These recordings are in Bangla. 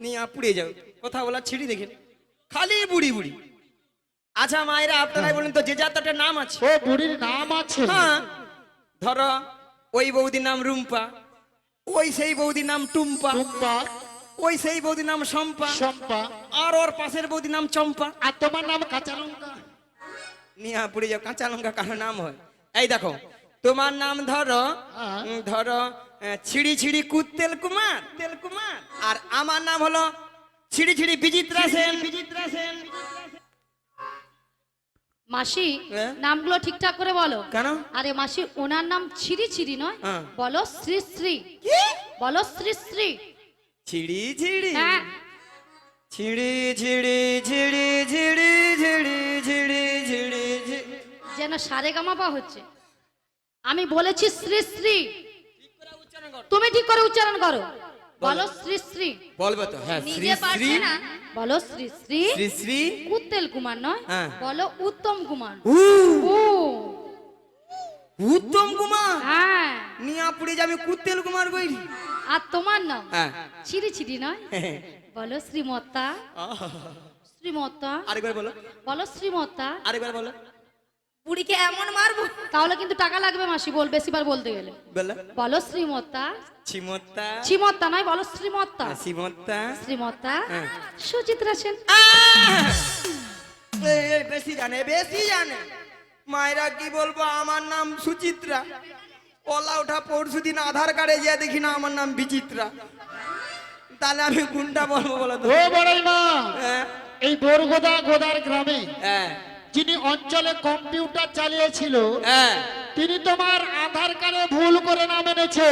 নিয়ে পুড়ে যাও, কথা বলা ছিড়ি দেখেন, খালি বুড়ি বুড়ি। আচ্ছা মায়েরা আপনারাই বলেন তো, যে যার তো একটা নাম আছে। ও বুড়ির নাম আছে? হ্যাঁ, ধরো ওই বৌদির নাম রুম্পা, ওই সেই বৌদির নাম টুম্পা, টুম্পা, ওই সেই বৌদির নাম শম্পা, শম্পা, আর ওর পাশের বৌদির নাম চম্পা। আর তোমার নাম কাঁচা লঙ্কা। নিয়ে পুড়ে যাও, কাঁচা লঙ্কা কারো নাম হয়? এই দেখো, তোমার নাম ধরো হ্যাঁ। ধরো ছিড়ি ছিড়ি কুত্তেল কুমার, তেল কুমার। আর আমার নাম হলো ছিড়ি ছিড়ি বিচিত্রা সেন, বিচিত্রা সেন। মাসি হ্যাঁ? নামগুলো ঠিকঠাক করে বলো। কেন? আরে মাসি, ওনার নাম ছিরি ছিরি নয়, হ্যাঁ। বলো শ্রী শ্রী, কি? বলো শ্রী শ্রী। ছিড়ি ছিড়ি, হ্যাঁ, ছিড়ি ছিড়ি ছিড়ি ছিড়ি ছিড়ি ছিড়ি ছিড়ি ছিড়ি। যেন সারে গামাপা হচ্ছে। আমি বলেছি শ্রী শ্রী, তুমি ঠিক করে উচ্চারণ করো। বলো শ্রী শ্রী। বলবো তো, হ্যাঁ, শ্রী নিজে শ্রী পারছে না, বলো শ্রী শ্রী। শ্রী শ্রী উত্তেল কুমার নয়, হ্যাঁ। বলো উত্তম কুমার। উ, ও উত্তম কুমার। হ্যাঁ, নিয়া পুড়ে যাবে কুত্তেল কুমার কই। আর তোমার নাম হ্যাঁ। ছিরি ছিরি নয়, বলো শ্রীমত্তা, শ্রীমত্তা, আরেকবার বলো, বলো শ্রীমত্তা। আরেকবার বলো। বুড়িকে এমন মারবো তাহলে কিন্তু টাকা লাগবে মাসি, বল বেশিবার বলতে গেলে। বলো বলো শ্রীমত্তা, চিমত্তা, শ্রীমত্তা নয়, বলো শ্রীমত্তা, চিমত্তা। শ্রীমত্তা হ্যাঁ। সুচিত্রা সেন। বেশি জানে, বেশি জানে। মায়েরা কি বলবো, আমার নাম সুচিত্রা, ওলা ওঠা পরশু দিন আধার কার্ডে যা দেখি না আমার নাম বিচিত্রা। তাহলে আমি কোনটা বলবো বলো তো? ও বড়াই মা, হ্যাঁ, এই বরগোদা গোদার গ্রামে হ্যাঁ, যিনি অঞ্চলে কম্পিউটার চালিয়েছিল, হ্যাঁ। তিনি তোমার আধার কার্ডে ভুল করে নাম এনেছে।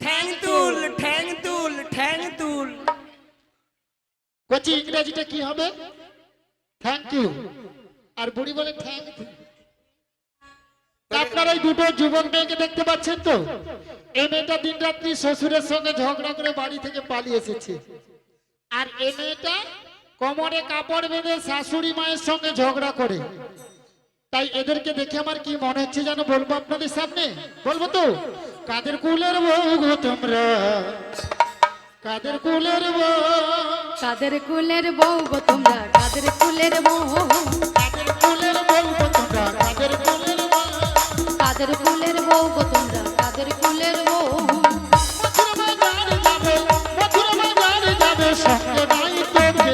ঠ্যাং তুল, ঠ্যাং তুল, ঠ্যাং তুল। বলছি ইংরেজিটা কি হবে? Thank you. আর বুড়ি বলে থ্যাংক ইউ। আপনারা এই দুটো যুবক মেয়েকে দেখতে পাচ্ছেন তো? এই মেয়েটা দিন রাত্রি শ্বশুরের সঙ্গে ঝগড়া করে বাড়ি থেকে পালিয়ে এসেছে, আর এই মেয়েটা কোমরে কাপড় বেঁধে শাশুড়ি মায়ের সঙ্গে ঝগড়া করে। তাই এদেরকে দেখে আমার কি মনে হচ্ছে জানো, বলবো আপনাদের সামনে? বলবো তো? কাদের কুলের বউ গো তোমরা, কাদের কুলের বউ, কাদের কুলের বউ গো তোমরা, কাদের কুলের বউ, কাদের কুলের বউ গো তোমরা, কাদের কুলের বউ। কাদের কুলের বউ গো তোমরা, কাদের কুলের বউ। মথুরা বাজারে যাবে, মথুরা বাজারে যাবে, সঙ্গে নাই তোকে।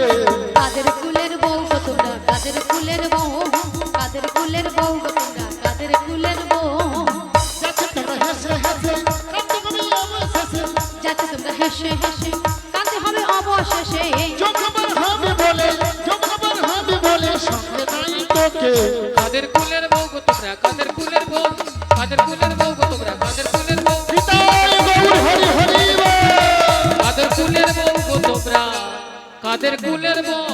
কাদের কুলের বউ গো তোমরা, কাদের কুলের বউ, কাদের কুলের বউ গো তোমরা, কাদের কুলের বউ। যাচ্ছে তোমরা হেসে হেসে, কাঁদতে কবি অবশেষে, যাতে তোমরা হেসে হেসে কাঁদতে হবে অবশেষে। জমখবার হবে বলে, জমখবার হবে বলে, সঙ্গে নাই তোকে। কাদের কুলের বউ গো তোমরা, কাদের কুলের বউ, কাদের কুলের বউ গো তোমরা, কাদের কুলের বউ, পিতায় গৌর হরি হরি বল। কাদের কুলের বউ গো তোমরা, কাদের কুলের বউ।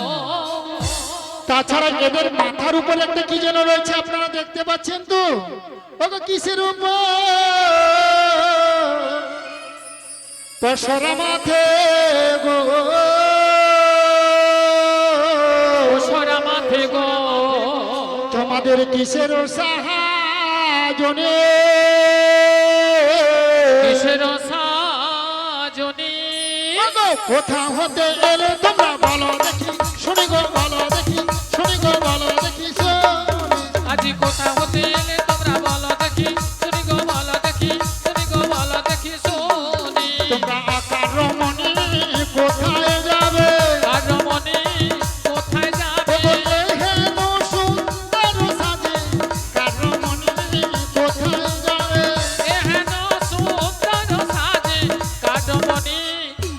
তাছাড়া এদের মাথার উপর একটা কি যেন রয়েছে, আপনারা দেখতে পাচ্ছেন তো? ওগো কিসের উপর? পশরা মাথে গো, সরা মাথে গো, তোমাদের কিসের সাহায্যে? কিসের সাজনি। কোথা হতে এলে তোমরা বলো দেখি, শুনি গো বলো দেখি, শুনি গো বলো দেখি, শুনি। আজি কোথা হতে এলে তোমরা বলো দেখি, শুনি গো বলো দেখি, শুনি গো বলো দেখি শুনি। তোমরা আকার রমণী কোথায় যাবে? আর রমণী কোথায় যাবে? বলে হেন সুন্দর সাজে, কার রমণী কোথায় যাবে? এহেন সুন্দর সাজে, কাদমণি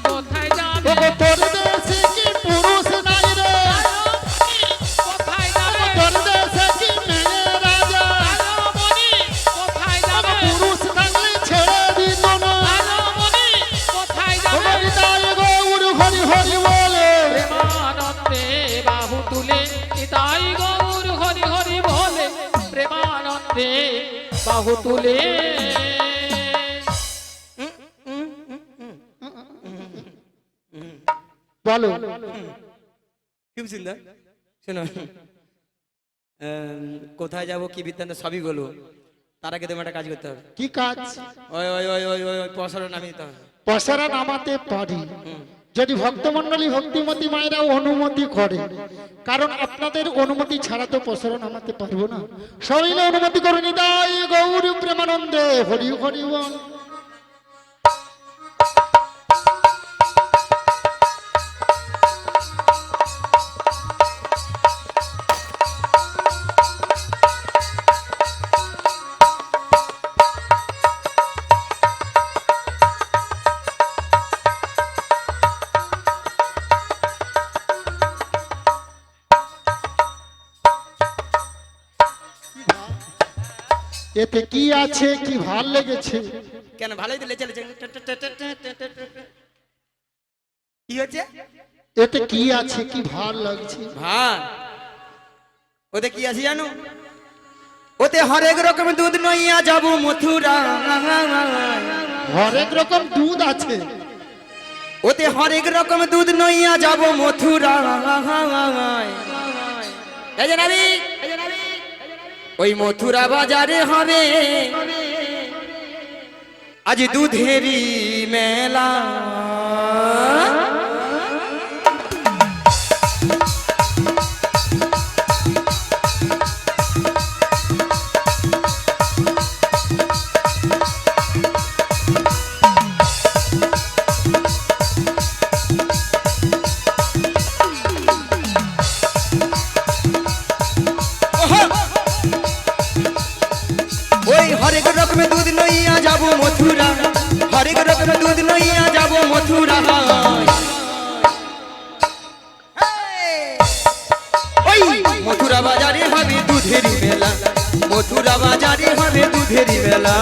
কোথায় যাবে? ওগো তোর দেশে কি পুরুষ নাই রে? কোথায় যাবে? তোর দেশে কি মেয়ে রাজা? কাদমণি কোথায় যাবে? পুরুষ থাকলে ছেড়ে দিত না। কাদমণি কোথায় ওগো যাবে? হৃদয় গৌর হরি হরি বলে, প্রেমানন্দে বাহু তুলে নিতাই গৌর হরি হরি বলে, প্রেমানন্দে বাহু তুলে। বলো। খুব সুন্দর। শোনো, কোথায় যাবো কি বৃত্তান্ত সবই বলবো, তার আগে তোমার একটা কাজ করতে হবে। কি কাজ? ওই ওই ওই ওই ওই পয়সাটা নামিয়ে দিতে হবে। পসরা নামাতে পারি, যদি ভক্তমণ্ডলী ভক্তিমতী মায়েরা অনুমতি করে, কারণ আপনাদের অনুমতি ছাড়া তো পসরা নামাতে পারবো না। সবাই অনুমতি করে নিতাই গৌর প্রেমানন্দে হরি হরি বল। এতে কি আছে, কি ভাল লেগেছে? কেন ভালোই দিলে চলেছে। কি হচ্ছে? এতে কি আছে, কি ভাল লাগছে? ভাত ওতে কি আছে জানো? ওতে হরেক রকম দুধ নইয়া যাবো মথুরা। হরেক রকম দুধ আছে। ওতে হরেক রকম দুধ নইয়া যাবো মথুরা। এই যে নাবি, ওই মথুরা বাজারে হবে আজ দুধেরি মেলা। হরেক রকম দুধ নইয়া যাবো মথুরা, হরেক রকম দুধ নইয়া যাবো মথুরা। ওই মথুরা বাজারে হবে দুধেরি মেলা, মথুরা বাজারে হবে দুধেরি মেলা।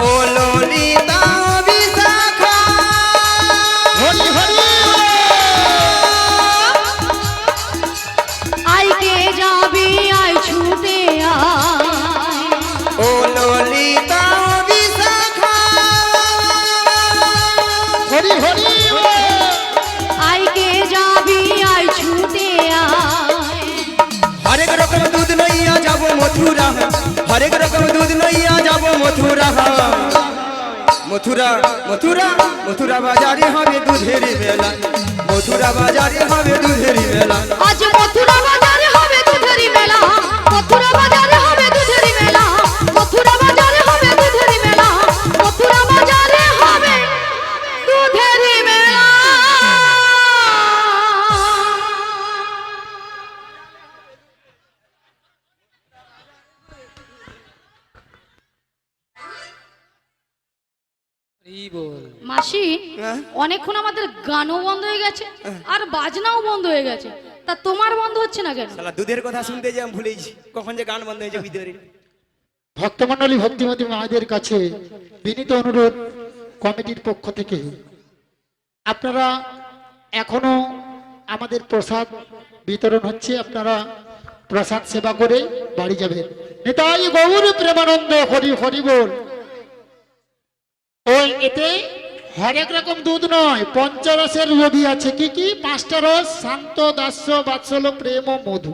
ও ললিতা বিশাখা, হরি হরি আইকে যাবি আই ছুটে আয়। ও ললিতা বিশাখা, হরি হরি আইকে যাবি আই ছুটে আয়। হরেক রকম দুধ নইয়া যাবো মথুরা, হরেক রকম দুধ নইয়া যাবো মথুরা। মথুরা মথুরা মথুরা বাজারে হবে দুধেরি মেলা, মথুরা বাজারে হবে দুধেরি মেলা। আজ মথুরা বাজারে হবে দুধেরি মেলা, মথুরা বাজারে হবে দুধেরি মেলা, মথুরা বাজারে হবে দুধেরি মেলা, মথুরা বাজারে হবে দুধেরি মেলা। মাসি, হ্যাঁ? অনেকক্ষণ আমাদের গানও বন্ধ হয়ে গেছে আর বাজনাও বন্ধ হয়ে গেছে, তা তোমার বন্ধ হচ্ছে না কেন? শালা দুধের কথা শুনতে যে আমি ভুলেছি কখন যে গান বন্ধ হয়েছে ভিতরে। ভক্তমণ্ডলী ভক্তিমতী মায়েদের কাছে বিনীত অনুরোধ কমিটির পক্ষ থেকে, আপনারা এখনো আমাদের প্রসাদ বিতরণ হচ্ছে, আপনারা প্রসাদ সেবা করে বাড়ি যাবেন। নিতাই গৌর প্রেমানন্দে হরি হরি বল। ওই এতে হরেক রকম দুধ নয়, পঞ্চরসের রবি আছে। কি কি? 5টা রস, শান্ত, দাস্য, বাৎসল্য, প্রেম ও মধু।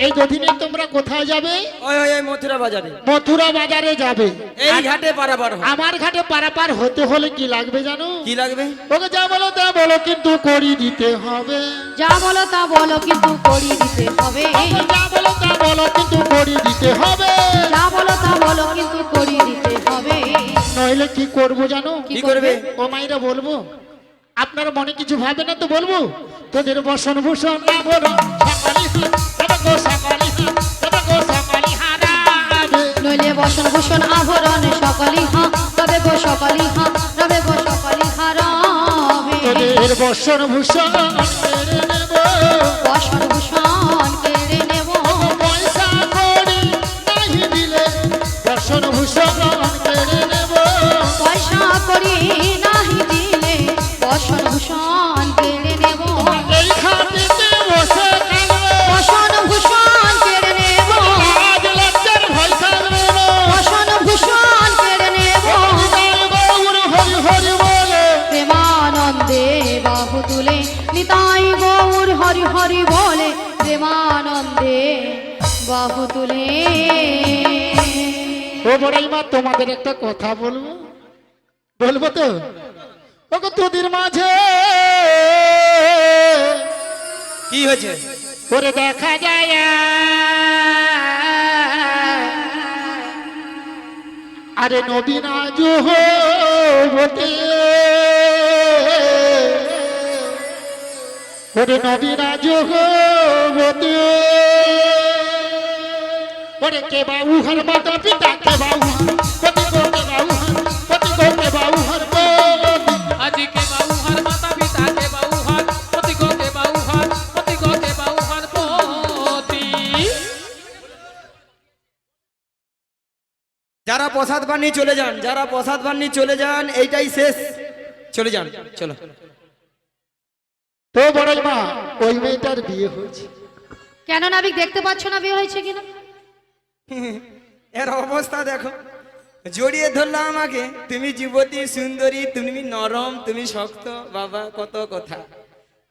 এই দধিনে তোমরা কোথায় যাবে? ওই ওই ওই মথুরা বাজারে, মথুরা বাজারে যাবে। এই ঘাটে পারাপার হয়। আমার ঘাটে পারাপার হতে হলে কি লাগবে জানো? কি লাগবে? ওকে যা বলো তা বলো, কিন্তু করি দিতে হবে। যা বলো তা বলো কিন্তু করি দিতে হবে। ওকে যা বলো তা বলো, কিন্তু করি দিতে হবে। যা বলো তা বলো কিন্তু করি দিতে হবে। নইলে কি করব জানো? কি করবে? ও মাইরা বলবো, আপনার মনে কিছু ভাবে না তো বলবো, তোদের বসন ভূষণ না বলো সকালি তবে গো সকালি তবে গো সকালি হারাবে। নইলে বসন ভূষণ আভরণ সকলি হা তবে গো সকলি হা রবে গো সকলি হারাবে। তোদের বসন ভূষণ কেড়ে নেব, বসন ভূষণ কেড়ে নেব। পয়সা করি নাহি দিলে বসন ভূষণ কেড়ে নেব। পয়সা করি নাহি দিলে বসন ভূষণ কেড়ে নেব। এই খাটিতে বসে থাকবে, বসন ভূষণ কেড়ে নেব। তুলে ও বড়াই মা তোমাদের একটা কথা বলবো, বলবো তো? ওগো তোদের মাঝে কি হয়েছে? করে দেখা যায় আরে নবীন আজ বটে, ওরে নবীন আজ বটে, ওরে কে বাবু হর মাতা পিতা কে বাবু পতি গো কে বাবু পতি গো কে বাবু হর আজি কে বাউ হর মাতা পিতা কে বাউ হর পতি গো কে বাউ হর পতি গো কে বাউ হর পতি। যারা প্রসাদ বানিয়ে চলে যান, যারা প্রসাদ বানিয়ে চলে যান, এইটাই শেষ, চলে যান, চলো। তো বড়াই মা ওই মেয়েটার বিয়ে হয়েছে। কেন নাবিক দেখতে পাচ্ছ না বিয়ে হয়েছে কিনা? এর অবস্থা দেখো, জড়িয়ে ধরলো আমাকে, তুমি যুবতী সুন্দরী, তুমি নরম, তুমি শক্ত, বাবা কত কথা।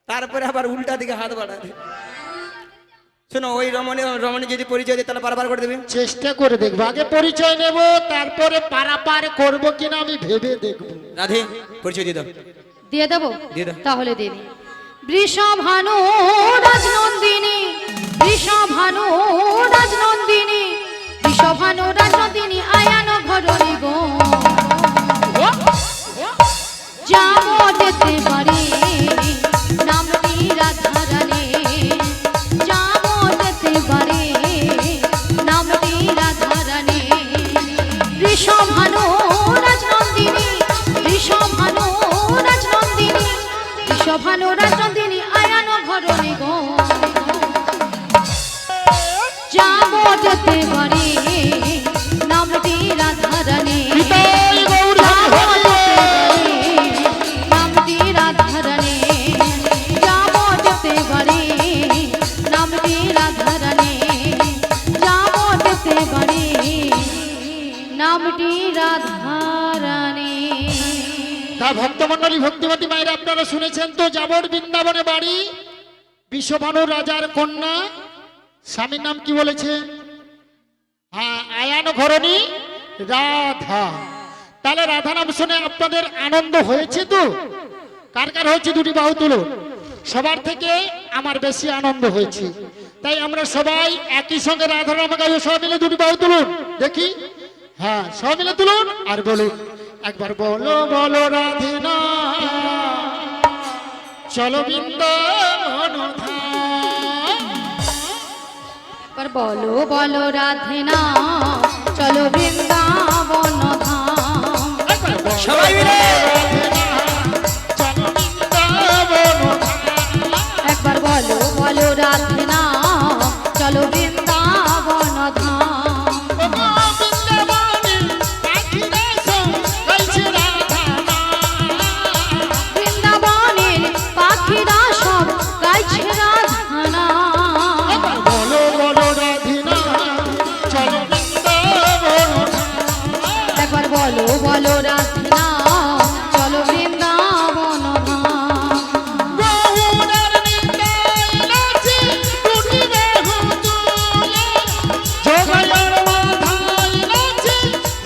তারপরে আবার উল্টা দিকে হাত বাড়াবে। শোনো, ওই রমণী যদি পরিচয় দিই তাহলে পারাপার করে দেবে। চেষ্টা করে দেখবো, আগে পরিচয় নেব, তারপরে পারাপার করবো কিনা আমি ভেবে দেখবো। রাধে, পরিচয় দিয়ে দাও। দিয়ে দেবো? দিয়ে দাও। তাহলে দিদি। বৃষভানু রাজনন্দিনী, বৃষভানু রাজনন্দিনী, বৃষভানু রাজনন্দিনী আয়ান ঘরণী গো। যাবো যেতে পারি নামটি রাধারানী, যাবো যেতে পারি নামটি রাধারানী। বৃষভানু রাজনন্দিনী, বৃষভানু রাজনন্দিনী, বৃষভানু রাজনন্দিনী আয়ান ঘরণী গো। যাবো যেতে পারি নামটি রাধারানী, যাবো যেতে পারি নামটি রাধারানী, যাবো যেতে পারি নামটি রাধারানী, যাবো যেতে পারি নামটি রাধারানী। তা ভক্তমন্ডলী ভক্তিমতী মায়েরা আপনারা শুনেছেন তো, যাবর বৃন্দাবনে বাড়ি, বিশ্বভানু রাজার কন্যা, স্বামীর নাম কি বলেছে? হ্যাঁ, আয়ান ঘরণী রাধা। তাহলে রাধা নাম শুনে আপনাদের আনন্দ হয়েছে তো? কার কার হয়েছে দুটি বাহু তুলুন। সবার থেকে আমার বেশি আনন্দ হয়েছে, তাই আমরা সবাই একই সঙ্গে রাধা নাম গাইব। সবাই মিলে দুটি বাহু তুলুন দেখি। হ্যাঁ, সবাই মিলে তুলুন আর বলুন একবার, বলো বলো রাধিনা চলো বৃন্দাবন ধাম। पर बोलो बोलो राधे नाम चलो वृंदावन धाम। সবাই মিলে চলো বৃন্দাবন ধাম। एक बार बोलो बोलो राधे नाम चलो वृंदावन धाम। বৃন্দাবনের পাখিরা সব গাইছে রাধা নাম। বলো বলো রাধিনা চলো বৃন্দাবন ধাম। একবার বলো বলো রাধে নাম চলো বৃন্দাবন ধাম। বহুনার নিতাই নাচে দুটি বাহু তুলে, জগায়ার মাথায় নাচে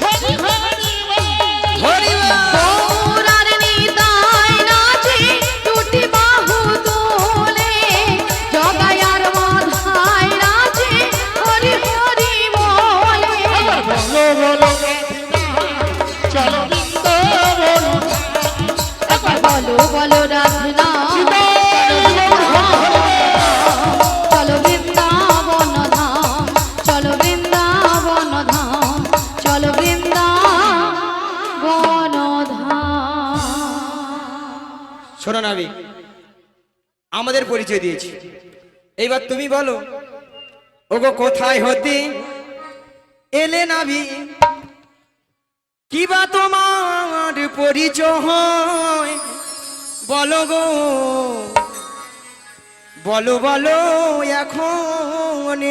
হরি হরি বল। হরি বল। গৌরার নিতাই নাচে দুটি বাহু তুলে, জগায়ার মাথায় নাচে হরি হরি বলে। বলো বলো রাধিনা চলো বৃন্দাবন ধাম। একবার বলো বলো রাধে নাম চলো বৃন্দাবন ধাম, চলো বৃন্দাবন ধাম, চলো বৃন্দাবন ধাম। শোনো নাবি, আমাদের পরিচয় দিয়েছি, এইবার তুমি বলো, ওগো কোথায় হতে এলে নাবি, কিবা তোমার পরিচয় বলো গো, বলো বলো এখন।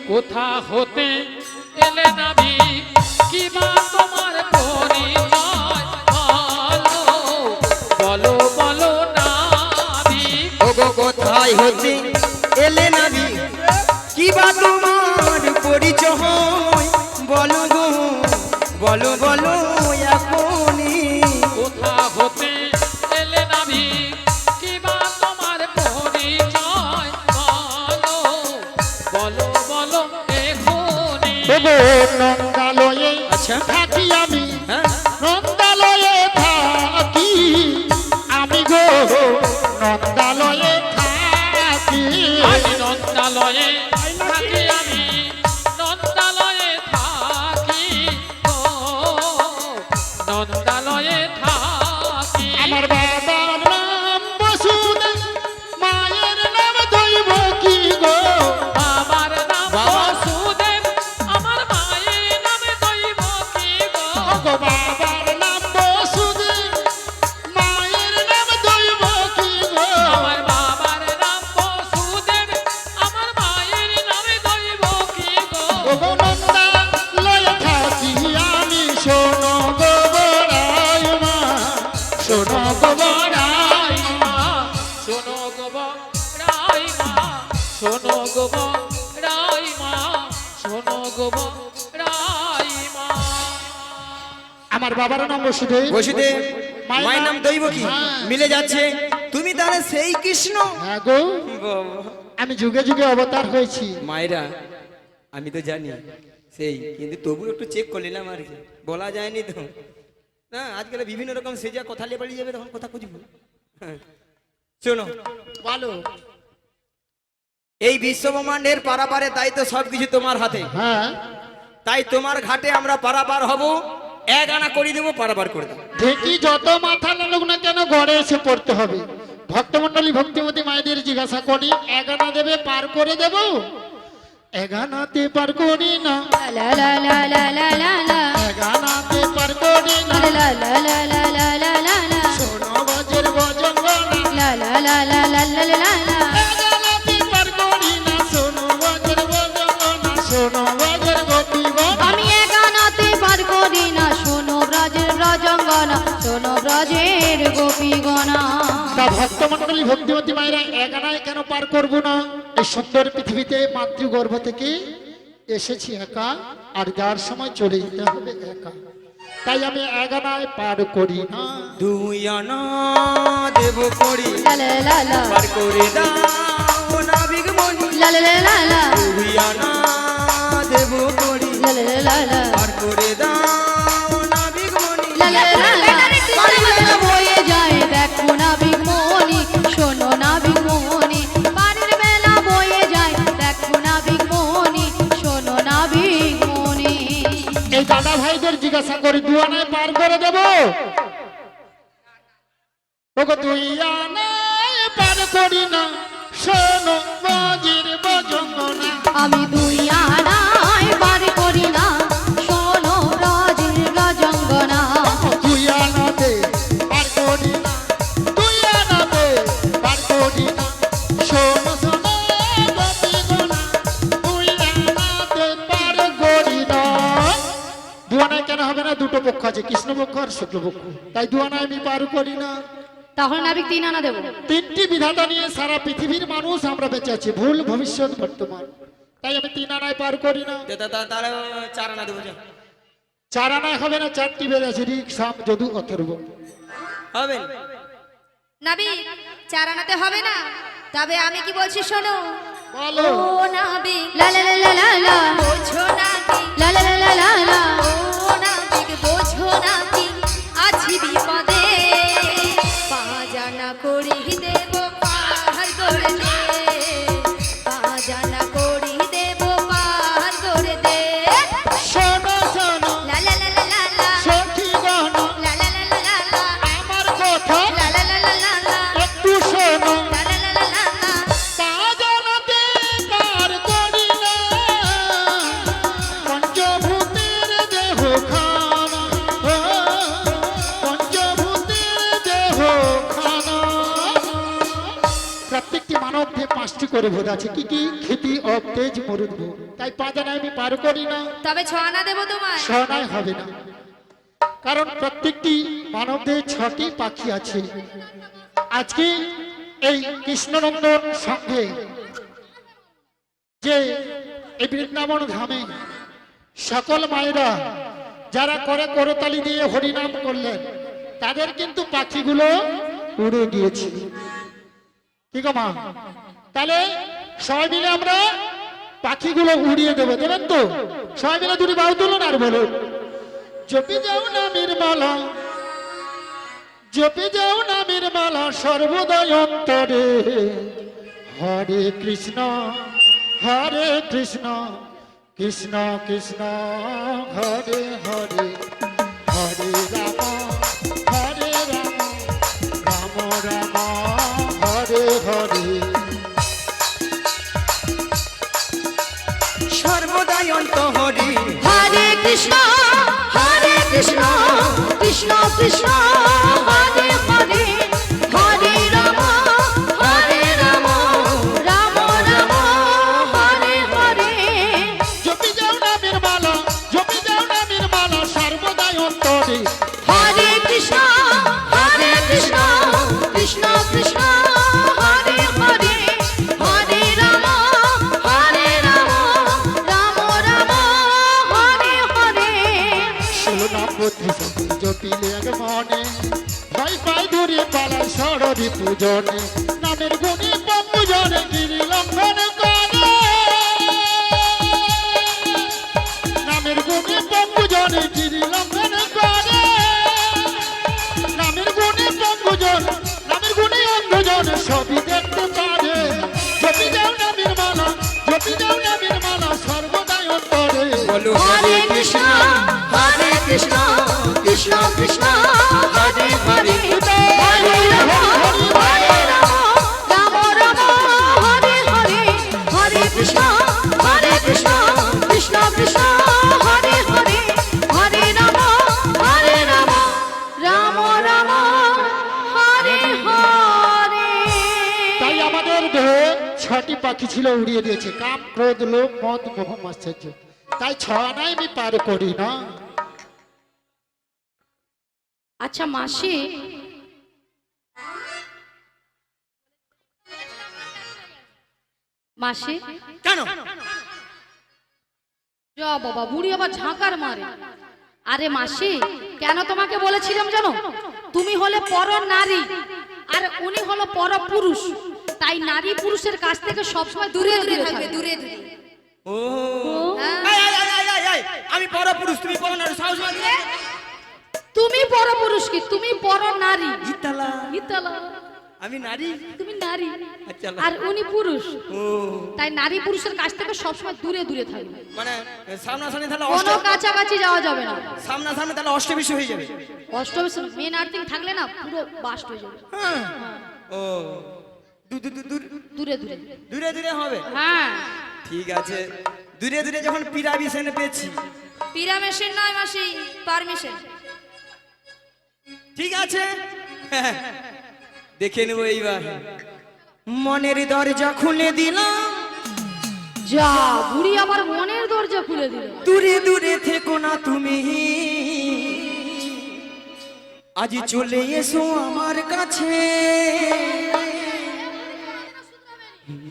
কোথা হতে এলে নাবি, কিবা তোমার পরিচয় বলো, বলো বলো নাবি। ওগো কোথায় হতে এলে নাবি, কি বা তোমার পরিচয় বলো গো, বলো বলো এখনই। কোথা হতে এলে নাভি কিবা তোমার পরিচয় বলো বলো বলো এখনি। ওগো নন্দালয়ে আচ্ছা। থাকি আমি, হ্যাঁ নন্দালয়ে থাকি আমি গো, নন্দালয়ে থাকি। আমি নন্দালয়ে থাকি, আমি নন্দালয়ে থাকি ও নন্দালয়ে থাকি। আমার বাবার নাম বসুদেব, মায়ের নাম দৈবকী গো। আমার নাম বসুদেব, আমার মায়ের নাম দৈবকী গো। ওগো বাবার নাম বসুদেব, মায়ের নাম দৈবকী গো। আমার বাবার নাম বসুদেব, আমার মায়ের নাম দৈবকী গো। ওগো নন্দালয়ে থাকি আমি, শোনো গো বড়াই মা, শোনো গো বড়াই মা। শোনো গো রাই মা, শোনো গো রাই মা, শোনো গো রাই মা। আমার বাবার নাম বসুদেব, বসুদেব, মায়ের মায়ের নাম দৈবকী, হ্যাঁ। মিলে যাচ্ছে। তুমি তাহলে সেই কৃষ্ণ? হ্যাঁ গো, বাবা, আমি যুগে যুগে অবতার হয়েছি। মায়েরা আমি তো জানি সেই, কিন্তু তবু একটু চেক করে নিলাম আর কি, বলা যায়নি তো না। আজকাল বিভিন্ন রকম সেজা কথা নিয়ে পালিয়ে যাবে, তখন কথা খুঁজবো। হ্যাঁ। শোনো, বলো। এই বিশ্বব্রহ্মাণ্ডের পারাপারে তাই তো সবকিছু তোমার হাতে। হ্যাঁ, তাই তোমার ঘাটে আমরা পারাপার হব, এক আনা করে দেবো, পারাপার করে দেবো। ঢেকি যত মাথা লাগুক না কেন ঘরে এসে পড়তে হবে। ভক্তমন্ডলী ভক্তিমতী মায়েদের জিজ্ঞাসা করি, এগানা দেবে পার করে দেব? এগানাতে পার করি না, লা লা লা লা লা লা লা এগানাতে পার করি না। লা লা লা লা লা লা লা লা শোনো বাজের বজঙ্গনা, লা লা লা লা লা লা লা লা এগানাতে পার করি না। শোনো বাজের বজঙ্গনা, শোনো বাজের গোপীগণ। আমি একানাতে পার করি না, শোনো ব্রজের রজঙ্গনা, শোনো ব্রজের গোপীগণা। তা ভক্তমন্ডলী ভক্তিমতী মায়েরা এগানায় কেন পার করব না? এই সুন্দর পৃথিবীতে মাতৃগর্ভ থেকে এসেছি একা, আর যার সময় চলে যেতে হবে একা। তাই আমি এগানায় পার করি না। দুই আনা দেব করি, লা লা লা লা পার করে দাও নাবিক মনি। লা লা লা লা লা দুই আনা দেব করি, লা লা লা লা পার করে দাও নাবিক মনি। লা লা লা লা পারে বেলা বয়ে যায়, দেখো নাবিক মনি, শোনো নাবিক মনি। পারের বেলা বয়ে যায়, দেখো নাবিক মনি, শোনো নাবিক মনি। এই দাদা ভাইদের জিজ্ঞাসা করি, দুয়ানায় পার করে দেব? ওগো দুই আনায় পার করি না, শোনো বাজির বজঙ্গনা। আমি দুই আনায় পার করি না, শোনো ব্রজের রজঙ্গনা। দুই আনাতে পার করি না, দুই আনাতে পার করি না। শোনো শোনো গোপীগণা, দুই আনাতে পার করি না। দুয়ানায় কেন হবে না? দুটো পক্ষ আছে, কৃষ্ণ পক্ষ আর শুক্ল পক্ষ। তাই দুয়ানায় আমি পার করি না। তাহলে নাবিক তিন আনা দেবো। তিনটি বিধাতা নিয়ে সারা পৃথিবীর মানুষ আমরা বেঁচে আছি, ভুল ভবিষ্যৎ বর্তমান। তাই আমি তিন আনায় পার করি না। তাহলে চার আনা দেবো, যা। চার আনায় হবে না, চারটি বেড়ে আছে, ঋক সাম যদু অথর্ব। হবে না? নাবিক চার আনাতে হবে না, তবে আমি কি বলছি শোনো। বলো। ও নাবিক লা লা লা লা লা বোঝো নাকি, লা লা লা লা লা ও নাবিক বোঝো নাকি, আছি বিপদে, পা জানা করি দেব পার করে দে, পা জানা করি দেব পার করে দে। শোনো শোনো লা লা লা লা লা সখীগণ, লা লা লা লা লা আমার কথা লা লা লা লা লা একটু শোনো। লা লা লা লা লা তা জানাতে পার করি না, পঞ্চভূতের দেহ খানা, পঞ্চভূতের দেহ খানা। প্রত্যেকটি মানব দেহে পাঁচটি করে ভোগ আছে। কি কি? ক্ষিতি, অব, তেজ, মরুদ ভোগ। তাই পাঁচজনায় আমি পার করি না। তবে ছ আনা দেবো তোমায়। সহায় হবে না, কারণ প্রত্যেকটি মানব দেহে 6টি পাখি আছে। আজকে এই কৃষ্ণনন্দন সঙ্গে যে এই বৃন্দাবন ধামে সকল মায়েরা যারা করে করতালি দিয়ে হরিনাম করলেন তাদের কিন্তু পাখিগুলো উড়ে গিয়েছে। কি গো মা, তাহলে সবাই মিলে আমরা পাখিগুলো উড়িয়ে দেবো, দেবেন তো? সবাই মিলে দুটি বাহু তুলুন আর বলুন, জপি যাও নামের মালা, জপি যাও নামের মালা সর্বদাই অন্তরে, হরে কৃষ্ণ হরে কৃষ্ণ কৃষ্ণ কৃষ্ণ হরে হরে, হরে রাম হরে রাম রাম রাম হরে হরে। সর্বদাই অন্ত হরি, হরে কৃষ্ণ কৃষ্ণ কৃষ্ণ হরে হরে, হরে রাম রাম রাম হরে হরে। জপি যাও নামের মালা, জপি যাও নামের মালা সর্বদাই অন্তরে, হরে কৃষ্ণ কৃষ্ণ কৃষ্ণ হরে হরে, হরে রাম রাম রাম হরে হরে। ষোলনাম বুদ্ধি শক্তি জপিলে এক মনে, ভয় পাই দূরে পালায় ষড়রি পূজনে, নামের গুণী পূজনে গিরি লঙ্ঘন করে, নামের গুণী পূজনে গিরি লঙ্ঘন করে, নামের গুণী পূজন, নামের গুণী অন্ধজন সবই দেখতে পারে। জপি যাও নামের মালা, জপি যাও নামের মালা সর্বদাই অন্তরে, বলো হরে কৃষ্ণ কৃষ্ণ কৃষ্ণ হরে হরে, হরে রাম রাম রাম হরে হরে, হরে কৃষ্ণ কৃষ্ণ কৃষ্ণ হরে হরে, হরে রাম রাম রাম হরে হরে। তাই আমাদের দেহে 6টি পাখি ছিল, উড়িয়ে দিয়েছে কাম ক্রোধ লোভ মদ মোহ মাশ্চর্য, তাই 6 আনাই আমি পার করি না। আচ্ছা মাসি, মাসি কেন? যা বাবা, বুড়ি আবার ঝাঁকার মারে। আরে মাসি, কেন তোমাকে বলেছিলাম জানো? তুমি হলে পর নারী আর উনি হলো পর পুরুষ, তাই নারী পুরুষের কাছ থেকে সবসময় দূরে দূরে থাকবে, দূরে দূরে। ও আমি পর পুরুষ, তুমি পর নারী, সাহস আছে? তুমি পর পুরুষ কি, তুমি পর নারী। ইতালা ইতালা, আমি নারী, তুমি নারী আচ্ছা। আর উনি পুরুষ, ও তাই নারী পুরুষের কাছ থেকে সবসময় দূরে দূরে থাকবে, মানে সামনাসামনি তাহলে কোনো কাছাকাছি যাওয়া যাবে না। সামনাসামনি তাহলে অষ্টবিশ হয়ে যাবে। অষ্টমী মেন আর্থিং থাকলে না পুরো বাস্ট হয়ে যাবে। হ্যাঁ। ও দূরে দূরে দূরে দূরে হবে। হ্যাঁ, ঠিক আছে, দূরে দূরে যখন পিরামিশন পেয়েছি, পিরামেশন নয় মাসি, পারমিশন। ঠিক আছে, দেখে নেবো এইবার। মনের দরজা খুলে দিলাম, যা বুড়ি আবার মনের দরজা খুলে দিল। দূরে দূরে থেকো না তুমি, আজ চলে এসো আমার কাছে,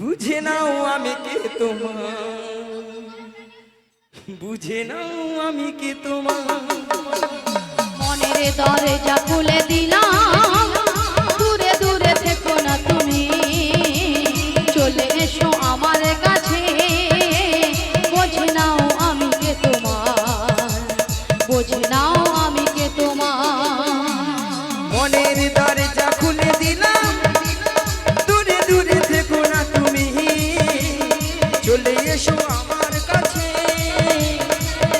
বুঝে নাও আমি কে তোমার, বুঝে নাও আমি কে তোমার। মনের দরজা খুলে দিলাম, দূরে দূরে থেকো না তুমি, চলে এসো আমার কাছে, বোঝে নাও আমি কে তোমার, বোঝে নাও আমি কে তোমার। মনের দরজা খুলে দিলাম, দূরে দূরে থেকো না তুমি, চলে এসো আমার কাছে,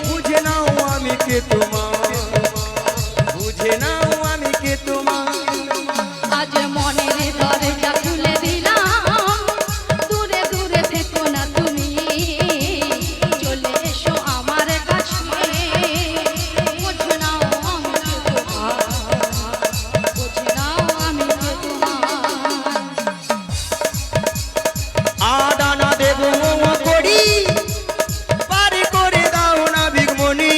বুঝে নাও আমি কে তোমার, বুঝে নাও আমি কে তোমার। আজ মনের দরজা খুলে দিলাম, দূরে দূরে থেকো না তুমি, চলে এসো আমার কাছে, বোঝে নাও আমি কে তোমার, বোঝে নাও আমি কে তোমার। আদানা দেব করি, পারে করে দাও না বিগমনি,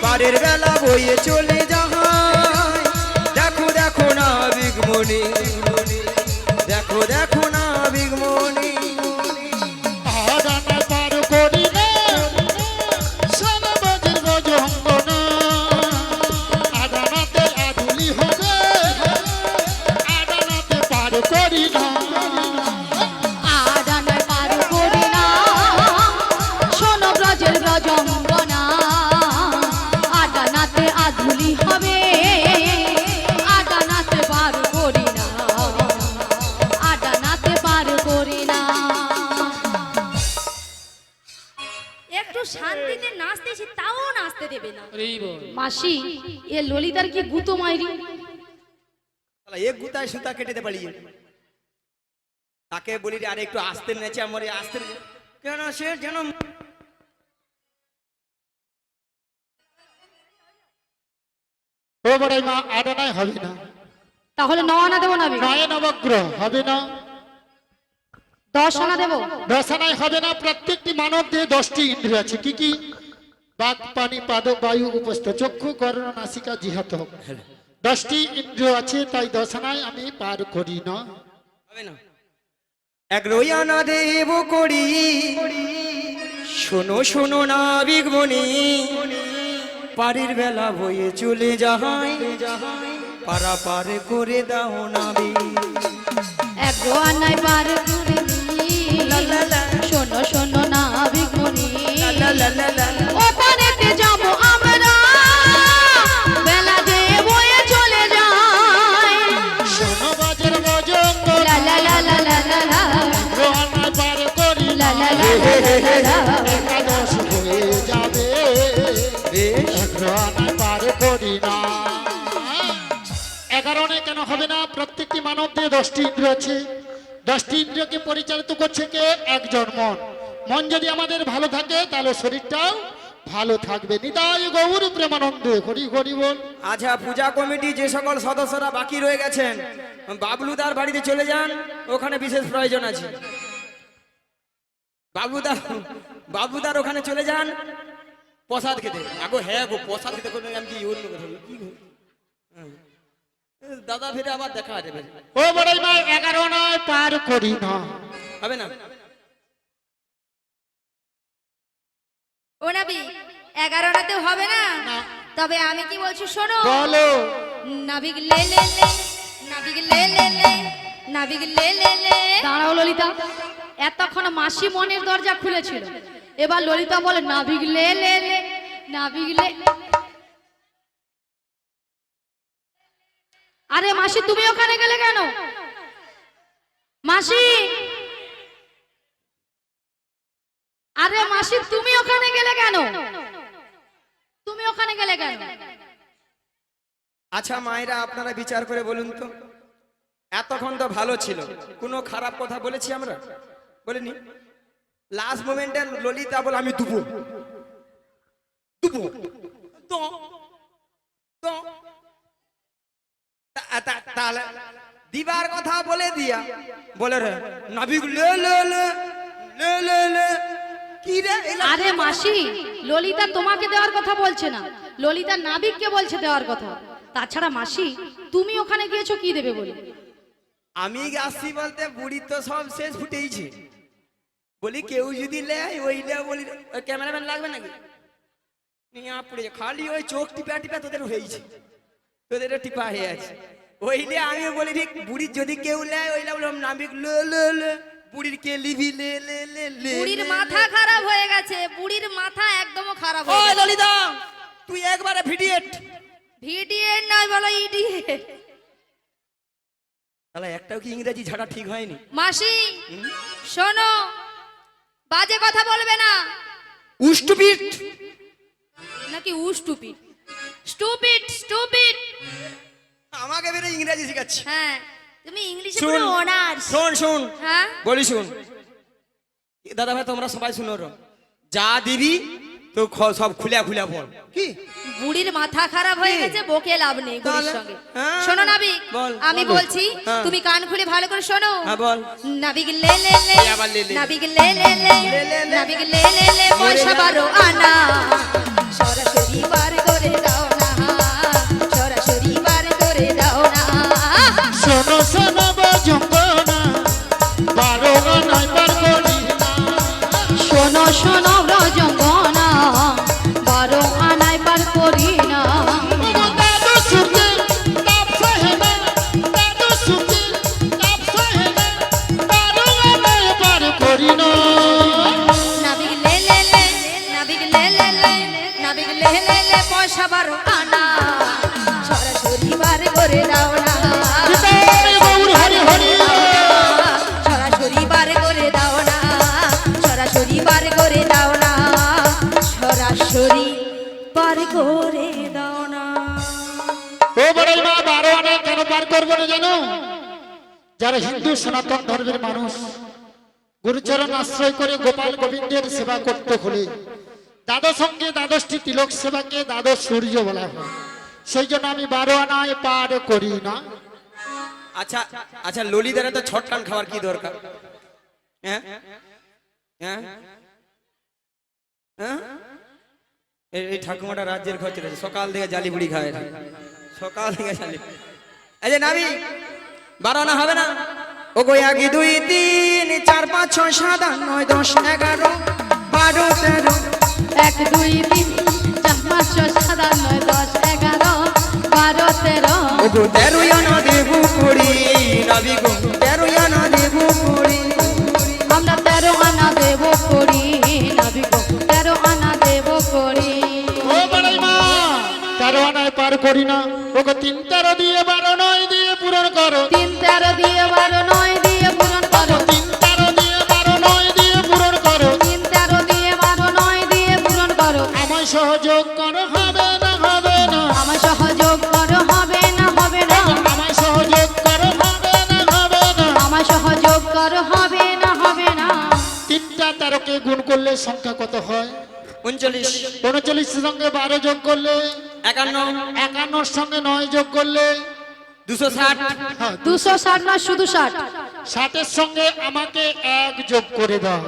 পারের বেলা বইয়ে চলে যাহাই, দেখো দেখো না বিগমনি, দেখো দেখো না বিগমনি। শান্তিতে নাচতেছি তাও নাচতে দেবে না। রেই বল মাসি এ ললিতার কি গুতো মাইরি। তাহলে এক গুতায় সুতা কেটে দিতে পারি। তাকে বলি রে, আরে একটু আস্তে নেচে আমার আস্তে কেন সে যেন ও বড়াই মা আডানাই হবে না, তাহলে 9 আনা দেবো না, নয় নবগ্রহ হবে না, 10 আনা দেবো। দশানায় হবে না। প্রত্যেকটি মানব দেহে 10টি ইন্দ্রিয় আছে। কি কি? বাক, পানি, পাদ, বায়ু, উপস্থ, চক্ষু, কর্ণ, নাসিকা, জিহ্বা। 10টি ইন্দ্রিয় আছে, তাই দশানায় আমি পার করি না। হবে না। এক রইয়ানা দেব করি, শোনো শোনো না বিগমনি, পারির বেলা বয়ে চলে যাহাই, পারা পার করে দাও নাবি। এক আনায় পার করে দিই, শোনো শোনো না বিঘ্নি, ও পারেতে যাবো আমরা, বেলা যে বয়ে চলে যায়। শোনো বাজের বজন লা লা লা লা লা লা লা, রোহানা পার করি লা লা লা লা লা লা। একাদশ হয়ে যাবে, রোহানা পার করি না। 11 কেন হবে না? প্রত্যেকটি মানব দেহে 10টি ইন্দ্রিয় আছে। 10টি ইন্দ্রিয়কে পরিচালিত করছে কে? একজন মন। মন যদি আমাদের ভালো থাকে তাহলে শরীরটাও ভালো থাকবে। নিতাই গৌর প্রেমানন্দে হরি হরি বল। আচ্ছা, পূজা কমিটি যে সকল সদস্যরা বাকি রয়ে গেছেন, বাবলুদার বাড়িতে চলে যান, ওখানে বিশেষ প্রয়োজন আছে। বাবুদার ওখানে চলে যান প্রসাদ খেতে। আগো হ্যাঁ গো, প্রসাদ খেতে করে আমি কি অন্য কথা বলি? কি গো? হ্যাঁ। দাদা ফিরে আবার দেখা যাবে। ও বড়াই মা 11 নয় পার করি না। হবে না। ও নাবি 11 আনাতেও হবে না? তবে আমি কি বলছি শোনো। বলো। নাবিক লে লে লে, নাবিক লে লে লে, নাবিক লে লে লে। দাঁড়াও ললিতা, এতক্ষণ মাসি মনের দরজা খুলেছিল, এবার ললিতা বলে নাবিক লে লে লে, নাবিক লে। আরে মাসি তুমি ওখানে গেলে কেন? মাসি, আরে মাসি তুমি ওখানে গেলে কেন? তুমি ওখানে গেলে কেন? আচ্ছা মায়েরা, আপনারা বিচার করে বলুন তো, এতক্ষণ তো ভালো ছিল, কোনো খারাপ কথা বলেছি আমরা? বলিনি। লাস্ট মোমেন্টে ললিতা বলে আমি দুবো দুবো তো তো তাহলে দিবার কথা বলে দিয়া বলে রে নাবিক লে লে লে লে লে লে। কি রে? আরে মাসি, ললিতা তোমাকে দেওয়ার কথা বলছে না, ললিতা নাবিককে বলছে দেওয়ার কথা। তাছাড়া মাসি তুমি ওখানে গিয়েছো কি দেবে বলে? আমি আসছি বলতে বুড়ি তো সব শেষ ফুটেইছে। বলি কেউ যদি লেয় ওই লে বলি ক্যামেরাম্যান লাগবে নাকি? পড়ে খালি ওই চোখ টিপা টিপা তোদের হয়েছে, তোদের টিপা হয়ে আছে। ওইলে আমি বলি বুড়ির যদি কেউ লেয় ওইলে বললাম নাবিক লে লে লে, বুড়ির কে লিভি লে লে লে লে। বুড়ির মাথা খারাপ হয়ে গেছে, বুড়ির মাথা একদম খারাপ ও হয়ে গেছে। ললিতা, তুই একবারে ভিডিয়েট। ভিডিয়েট নয় বলো ইডিয়েট। তাহলে একটাও কি ইংরেজি ঝাড়া ঠিক হয়নি? মাসি শোনো, বাজে কথা বলবে না। উষ্টুপিট নাকি উষ্টুপিট? Stupid stupid. আমাকে বেরে ইংরেজি শিখাচ্ছি। হ্যাঁ, তুমি ইংলিশে শুন পুরো অনার্স। শোন শোন, হ্যাঁ বলি শুন দাদা ভাই, তোমরা সবাই শুনো, যা দিবি তো সব খুলে খুলে বল। কি বুড়ির মাথা খারাপ হয়ে গেছে, বকে লাভ নেই বুড়ির তাহলে? সঙ্গে। হ্যাঁ। শোনো নাবিক, বল, আমি বল। বলছি, হ্যাঁ। তুমি কান খুলে ভালো করে শোনো। হ্যাঁ বল। নাবিক লে লে লে, এই আবার লে লে। নাবিক লে লে লে, লে লে লে। নাবিক লে লে লে, পয়সা 12 আনা, সরাসরি বার করে দাও না, সরাসরি বার করে দাও না। শোনো শোনো বজঙ্গনা, 12 নয় পার করি না। শোনো শোনো ব্রজঙ্গনা, 12 আনায় পার করি না। দাদু সুখে তাপ সহে না, দাদু সুখে তাপ সহে না, 12 নয় পার করি না। নাবিক লে লে লে, নাবিক লে লে লে, নাবিক লে লে লে, পয়সা 12 আনা, সরাসরি বার করে দাও না, নিতাই গৌর হরি হরি। সরাসরি বার করে দাও না, সরাসরি বার করে দাও না, পার করে দাও না। ও বড়াই মা, 12 আনা কেন পার করবো না জানো? যারা হিন্দু সনাতন ধর্মের মানুষ গুরুচরণ আশ্রয় করে গোপাল গোবিন্দের সেবা করতে হলে দ্বাদশ সঙ্গে দ্বাদশটি তিলক সেবাকে দ্বাদশ সূর্য বলা হয়। সেই জন্য আমি 12 আনায় পার করি না। আচ্ছা আচ্ছা, ললিতারা তো ছটকান খাওয়ার কি দরকার? হ্যাঁ হ্যাঁ হ্যাঁ, এই ঠাকুমাটা রাজ্যের খরচ রয়েছে, সকাল থেকে জালি বুড়ি খায়, সকাল থেকে জালি। এই যে নাবি 12 আনা হবে না? ও গো 1 2 3 4 5 6 7 8 9 10 11 12 13। 1 2 3 4 5 6 7 8 9 10 11 12 13। ও গো 13 আনা দেবু করি নাবি গো 13 আনা দেবু করি। আমরা 13 আনা দেব করি নাবি গো 13 আনা দেব করি। ও বড়াই মা, 13 আনায় পার করি না। ও গো 3 13 দিয়ে 12 9 দিয়ে পূরণ করো। 3 13 দিয়ে 12 9 দিয়ে পূরণ করো। 3 13 দিয়ে 12 9 দিয়ে পূরণ করো। 3 13 দিয়ে 12 9 দিয়ে পূরণ করো। আমায় সহযোগ করো, হবে না হবে না। আমার সহযোগ করো, হবে না হবে না। আমায় সহযোগ করো, হবে না হবে না। আমার সহযোগ করো, হবে না হবে না। 3টা 13কে গুণ করলে সংখ্যা কত হয়? 39 39 সঙ্গে 12 যোগ করলে 51 51 সঙ্গে 9 যোগ করলে 260 হ্যাঁ, 260 না শুধু 60। 60 এর সঙ্গে আমাকে 1 যোগ করে দাও।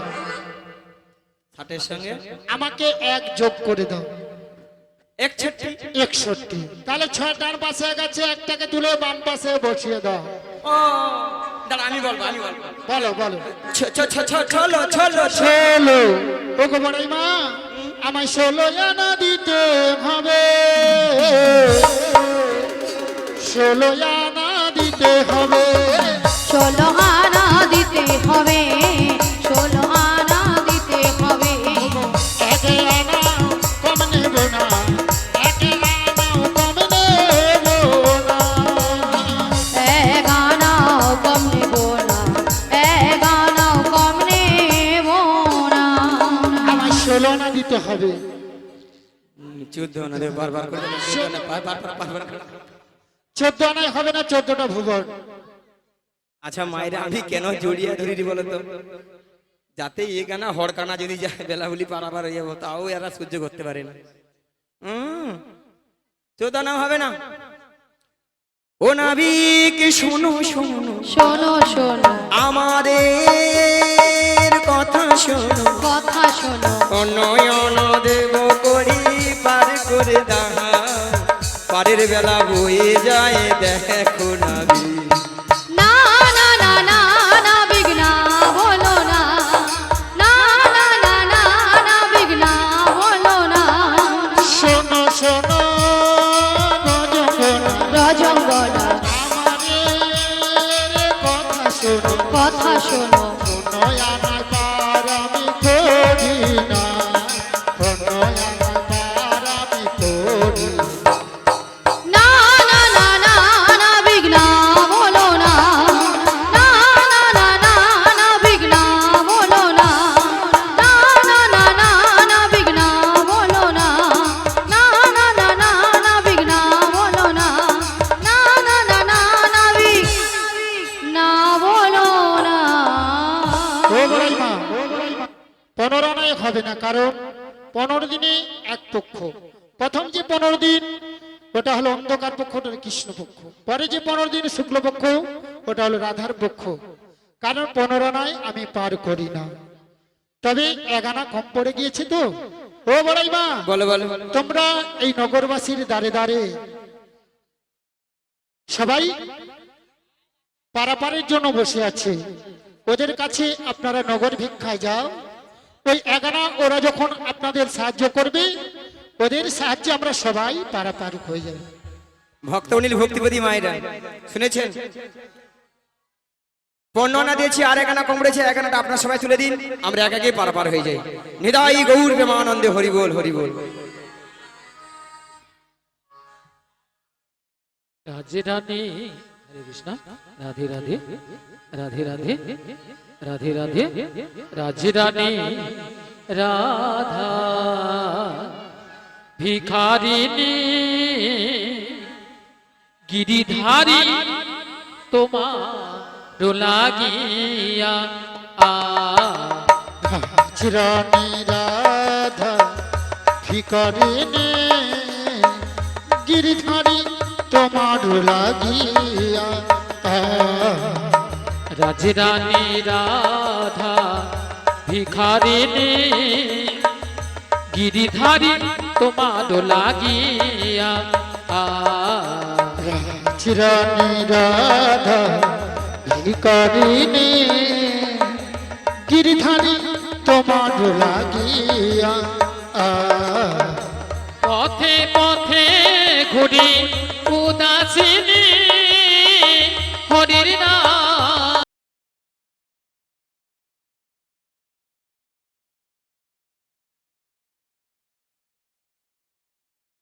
60 এর সঙ্গে আমাকে 1 যোগ করে দাও। 61। 61। তাহলে 6 ডান পাশে গেছে, একটাকে তুলে বাম পাশে বসিয়ে দাও। ও দাঁড়া, আমি বলবো। বলো বলো। চলো চলো ষোলো। ওগো বড়াই মা, আমায় 16 আনা দিতে হবে। 16 আনা দিতে হবে। 16 আনা দিতে হবে। 16 আনা দিতে হবে। 1 আনা কম নেব না। 1 আনাও কম নেব না। 1 আনাও কম নেব না। 1 আনাও কম নেব না। আমায় 16 আনা দিতে হবে। 14 আনা দেব, বারবার করে 14 আনা, বারবার করে। 14 আনায় হবে না, 14টা ভুবন। আচ্ছা মায়েরা আমি কেন জড়িয়ে ধরি বলো তো? যাতে এ গানা হড়কানা যদি যায় বেলাবলি পারাবার হয়ে যাবো, তাও এরা সহ্য করতে পারে না। 14 আনা হবে না। ও নাবিক শোনো শোনো শোনো শোনো আমাদের কথা শোনো, কথা শোনো। নয়ন দেব করি পার করে দাও, পারের বেলা বয়ে যায় দেখো নাবি। না না না না না বিঘ্না বলো না। না না না না না বিঘ্না বলো না। শোনো শোনো রজঙ্গনা আমাদের কথা শোনো। কথা শোনো। নয় আমার পার আমি করি না। নয় আমার পার আমি করি না। না না না না না বিঘ্না বলো না। না না না না না বিঘ্না বলো না। না না না না না বিঘ্না বলো না। না না না না না বিঘ্না বলো না। না না না না না বিঘ্না বলো না। ও বড়াই মা, 15 আনায় হবে না, কারণ 15 দিনে এক পক্ষ। প্রথম যে 15 দিন ওটা হলো অন্ধকার পক্ষ, ওটা হলো কৃষ্ণ পক্ষ। পরে যে 15 দিন শুক্ল পক্ষ ওটা হলো রাধার পক্ষ। কারণ 15 আনায় আমি পার করি না। তবে 1 আনা কম পড়ে গিয়েছে তো। ও বড়াই মা, বলো বলো। তোমরা এই নগরবাসীর দাঁড়ে দাঁড়ে সবাই পারাপারের জন্য বসে আছে। ওদের কাছে আপনারা নগর ভিক্ষায় যাও। ওই 1 আনা ওরা যখন আপনাদের সাহায্য করবে, ওদের সাহায্যে আমরা সবাই পারাপার হয়ে যাব। ভক্ত অনিল ভক্তিপতি মায়েরা শুনেছেন? 15 আনা দিয়েছি, আর 1 আনা কম রয়েছে। 1 আনাটা আপনারা সবাই তুলে দিন, আমরা একে পারাপার হয়ে যাই। নিদাই গৌর প্রেমানন্দে হরি বল হরি বল। রাধে রাধে, হরে কৃষ্ণ, রাধে রাধে, রাধে রাধে, রাধে রাধে, রাধে রাধে, রাধা ভিখারিণী গিরিধারী তোমার লাগিয়া রাজরানী রাধা ভিখারিণী গিরিধারী তোমার লাগিয়া রাজরানী রাধা ভিখারিণী গিরিধারী তোমার লাগিয়া রাজরানী রাধা ভিখারিণী গিরিধারী তোমার লাগিয়া পথে পথে ঘুরি উদাসিনী